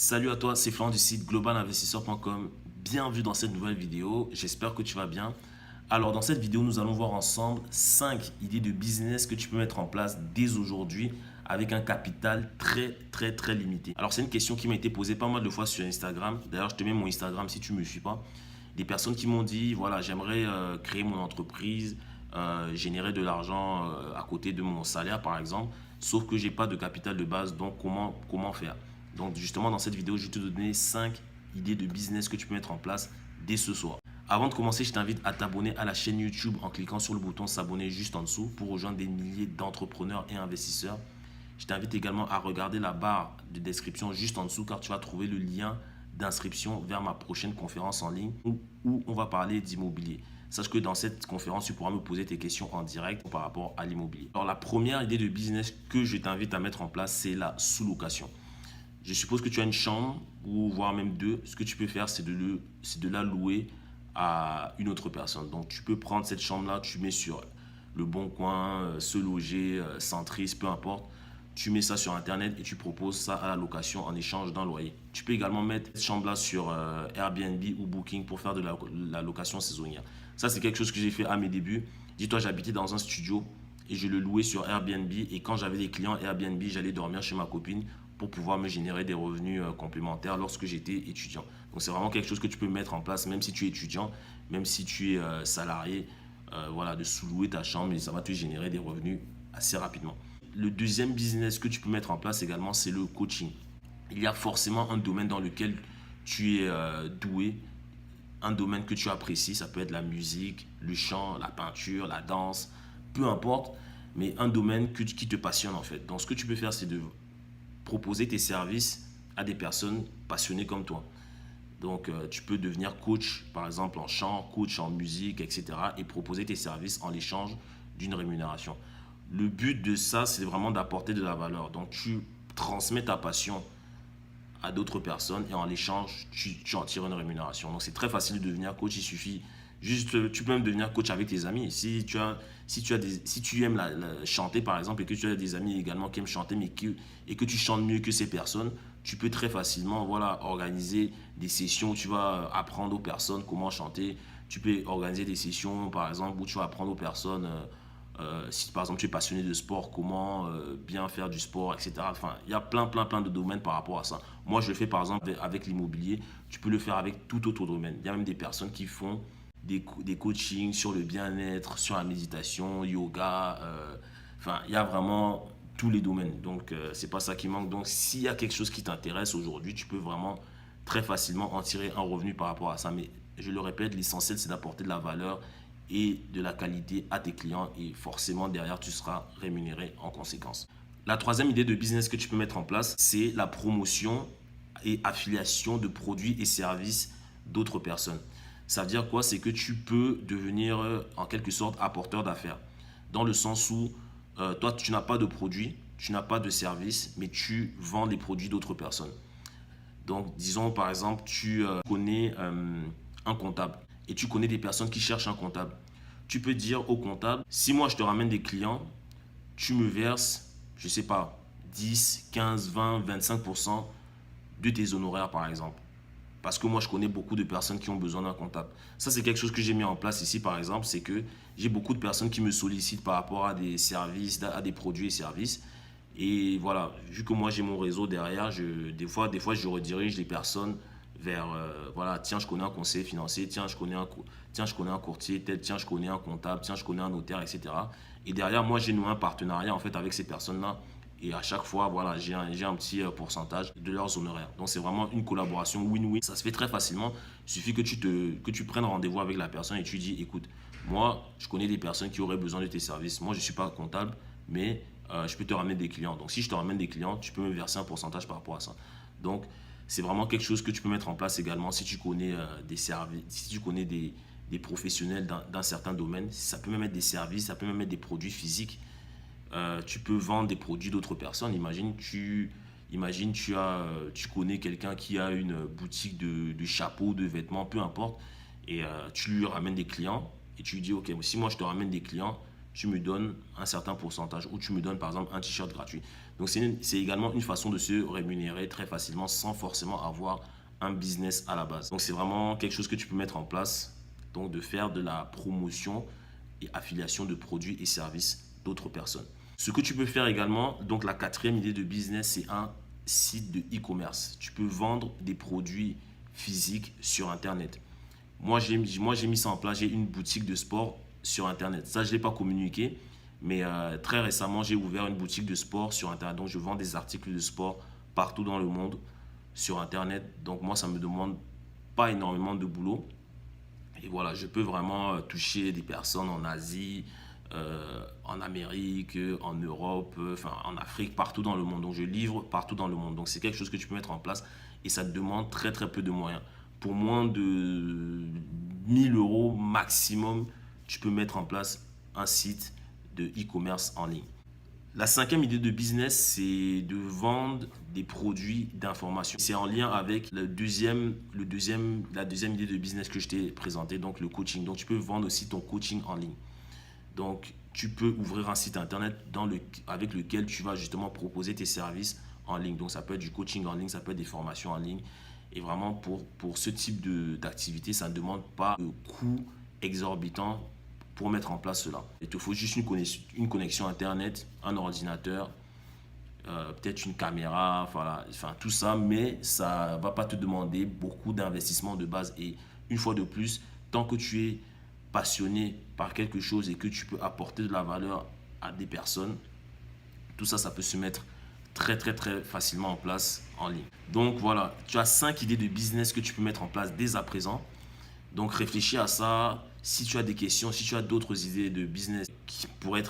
Salut à toi, c'est Florent du site globalinvestisseur.com. Bienvenue dans cette nouvelle vidéo, j'espère que tu vas bien. Alors dans cette vidéo, nous allons voir ensemble 5 idées de business que tu peux mettre en place dès aujourd'hui avec un capital très limité. Alors c'est une question qui m'a été posée pas mal de fois sur Instagram. D'ailleurs, je te mets mon Instagram si tu ne me suis pas. Des personnes qui m'ont dit, voilà, j'aimerais créer mon entreprise, générer de l'argent à côté de mon salaire par exemple, sauf que j'ai pas de capital de base, donc comment faire? Donc justement dans cette vidéo, je vais te donner 5 idées de business que tu peux mettre en place dès ce soir. Avant de commencer, je t'invite à t'abonner à la chaîne YouTube en cliquant sur le bouton s'abonner juste en dessous pour rejoindre des milliers d'entrepreneurs et investisseurs. Je t'invite également à regarder la barre de description juste en dessous car tu vas trouver le lien d'inscription vers ma prochaine conférence en ligne où on va parler d'immobilier. Sache que dans cette conférence, tu pourras me poser tes questions en direct par rapport à l'immobilier. Alors la première idée de business que je t'invite à mettre en place, c'est la sous-location. Je suppose que tu as une chambre ou voire même deux. Ce que tu peux faire, c'est de la louer à une autre personne. Donc tu peux prendre cette chambre-là, tu mets sur le bon coin, se loger, Centris, peu importe. Tu mets ça sur Internet et tu proposes ça à la location en échange d'un loyer. Tu peux également mettre cette chambre-là sur Airbnb ou Booking pour faire de la location saisonnière. Ça, c'est quelque chose que j'ai fait à mes débuts. Dis-toi, j'habitais dans un studio et je le louais sur Airbnb. Et quand j'avais des clients Airbnb, j'allais dormir chez ma copine pour pouvoir me générer des revenus complémentaires lorsque j'étais étudiant. Donc c'est vraiment quelque chose que tu peux mettre en place même si tu es étudiant, même si tu es salarié, voilà, de sous-louer ta chambre et ça va te générer des revenus assez rapidement. Le deuxième business que tu peux mettre en place également, c'est le coaching. Il y a forcément un domaine dans lequel tu es doué, un domaine que tu apprécies, ça peut être la musique, le chant, la peinture, la danse, peu importe, mais un domaine qui te passionne en fait. Donc ce que tu peux faire, c'est de proposer tes services à des personnes passionnées comme toi. Donc, tu peux devenir coach, par exemple en chant, coach en musique, etc. et proposer tes services en échange d'une rémunération. Le but de ça, c'est vraiment d'apporter de la valeur. Donc, tu transmets ta passion à d'autres personnes et en échange, tu en tires une rémunération. Donc, c'est très facile de devenir coach. Il suffit juste, tu peux même devenir coach avec tes amis. Si tu aimes chanter, par exemple, et que tu as des amis également qui aiment chanter, et que tu chantes mieux que ces personnes, tu peux très facilement, voilà, organiser des sessions où tu vas apprendre aux personnes comment chanter. Tu peux organiser des sessions, par exemple, où tu vas apprendre aux personnes, si par exemple tu es passionné de sport, comment bien faire du sport, etc. Enfin, il y a plein de domaines par rapport à ça. Moi, je le fais par exemple avec l'immobilier. Tu peux le faire avec tout autre domaine. Il y a même des personnes qui font des coachings sur le bien-être, sur la méditation, yoga. Enfin, il y a vraiment tous les domaines. Donc, c'est pas ça qui manque. Donc, s'il y a quelque chose qui t'intéresse aujourd'hui, tu peux vraiment très facilement en tirer un revenu par rapport à ça. Mais je le répète, l'essentiel, c'est d'apporter de la valeur et de la qualité à tes clients et forcément derrière tu seras rémunéré en conséquence. La troisième idée de business que tu peux mettre en place, c'est la promotion et affiliation de produits et services d'autres personnes. Ça veut dire quoi? C'est que tu peux devenir en quelque sorte apporteur d'affaires. Dans le sens où toi, tu n'as pas de produit, tu n'as pas de service, mais tu vends les produits d'autres personnes. Donc, disons par exemple, tu connais un comptable et tu connais des personnes qui cherchent un comptable. Tu peux dire au comptable, si moi je te ramène des clients, tu me verses, je ne sais pas, 10, 15, 20, 25% de tes honoraires par exemple. Parce que moi, je connais beaucoup de personnes qui ont besoin d'un comptable. Ça, c'est quelque chose que j'ai mis en place ici, par exemple, c'est que j'ai beaucoup de personnes qui me sollicitent par rapport à des services, à des produits et services. Et voilà, vu que moi, j'ai mon réseau derrière, des fois, je redirige les personnes vers, voilà, tiens, je connais un conseiller financier, tiens, je connais un courtier, tiens, je connais un comptable, tiens, je connais un notaire, etc. Et derrière, moi, j'ai noué un partenariat, en fait, avec ces personnes-là. Et à chaque fois, voilà, j'ai un petit pourcentage de leurs honoraires. Donc, c'est vraiment une collaboration win-win. Ça se fait très facilement. Il suffit que tu prennes rendez-vous avec la personne et tu dis, écoute, moi, je connais des personnes qui auraient besoin de tes services. Moi, je ne suis pas comptable, mais je peux te ramener des clients. Donc, si je te ramène des clients, tu peux me verser un pourcentage par rapport à ça. Donc, c'est vraiment quelque chose que tu peux mettre en place également si tu connais des services, si tu connais des professionnels d'un certain domaine. Ça peut même être des services, ça peut même être des produits physiques. Tu peux vendre des produits d'autres personnes. Tu connais quelqu'un qui a une boutique de chapeaux, de vêtements, peu importe, et tu lui ramènes des clients et tu lui dis, ok, si moi je te ramène des clients, tu me donnes un certain pourcentage ou tu me donnes par exemple un t-shirt gratuit. Donc c'est également une façon de se rémunérer très facilement sans forcément avoir un business à la base. Donc c'est vraiment quelque chose que tu peux mettre en place, donc de faire de la promotion et affiliation de produits et services d'autres personnes. Ce que tu peux faire également, donc la quatrième idée de business, c'est un site de e-commerce. Tu peux vendre des produits physiques sur Internet. Moi, j'ai mis ça en place. J'ai une boutique de sport sur Internet. Ça, je ne l'ai pas communiqué, mais très récemment, j'ai ouvert une boutique de sport sur Internet. Donc, je vends des articles de sport partout dans le monde sur Internet. Donc, moi, ça ne me demande pas énormément de boulot. Et voilà, je peux vraiment toucher des personnes en Asie, en Amérique, en Europe, enfin en Afrique, partout dans le monde. Donc je livre partout dans le monde. Donc c'est quelque chose que tu peux mettre en place et ça te demande très très peu de moyens. Pour moins de 1000 euros maximum, tu peux mettre en place un site de e-commerce en ligne. La cinquième idée de business, c'est de vendre des produits d'information. C'est en lien avec la deuxième idée de business que je t'ai présentée, donc le coaching. Donc, tu peux vendre aussi ton coaching en ligne. Donc, tu peux ouvrir un site internet avec lequel tu vas justement proposer tes services en ligne. Donc, ça peut être du coaching en ligne, ça peut être des formations en ligne. Et vraiment, pour ce type d'activité, ça ne demande pas de coûts exorbitants pour mettre en place cela. Il te faut juste une connexion Internet, un ordinateur, peut-être une caméra, voilà, enfin tout ça, mais ça ne va pas te demander beaucoup d'investissement de base. Et une fois de plus, tant que tu es passionné par quelque chose et que tu peux apporter de la valeur à des personnes, tout ça, ça peut se mettre très très très facilement en place en ligne. Donc voilà, tu as 5 idées de business que tu peux mettre en place dès à présent. Donc réfléchis à ça. Si tu as des questions, si tu as d'autres idées de business qui pourraient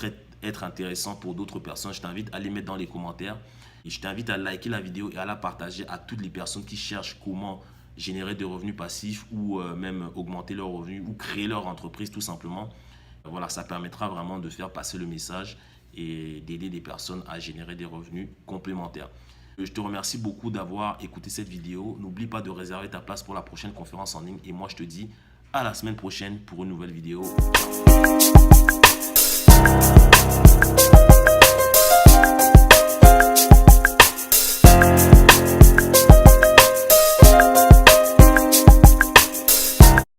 être intéressantes pour d'autres personnes, je t'invite à les mettre dans les commentaires. Et je t'invite à liker la vidéo et à la partager à toutes les personnes qui cherchent comment générer des revenus passifs ou même augmenter leurs revenus ou créer leur entreprise tout simplement. Voilà, ça permettra vraiment de faire passer le message et d'aider des personnes à générer des revenus complémentaires. Je te remercie beaucoup d'avoir écouté cette vidéo. N'oublie pas de réserver ta place pour la prochaine conférence en ligne. Et moi, je te dis à la semaine prochaine pour une nouvelle vidéo. Ciao.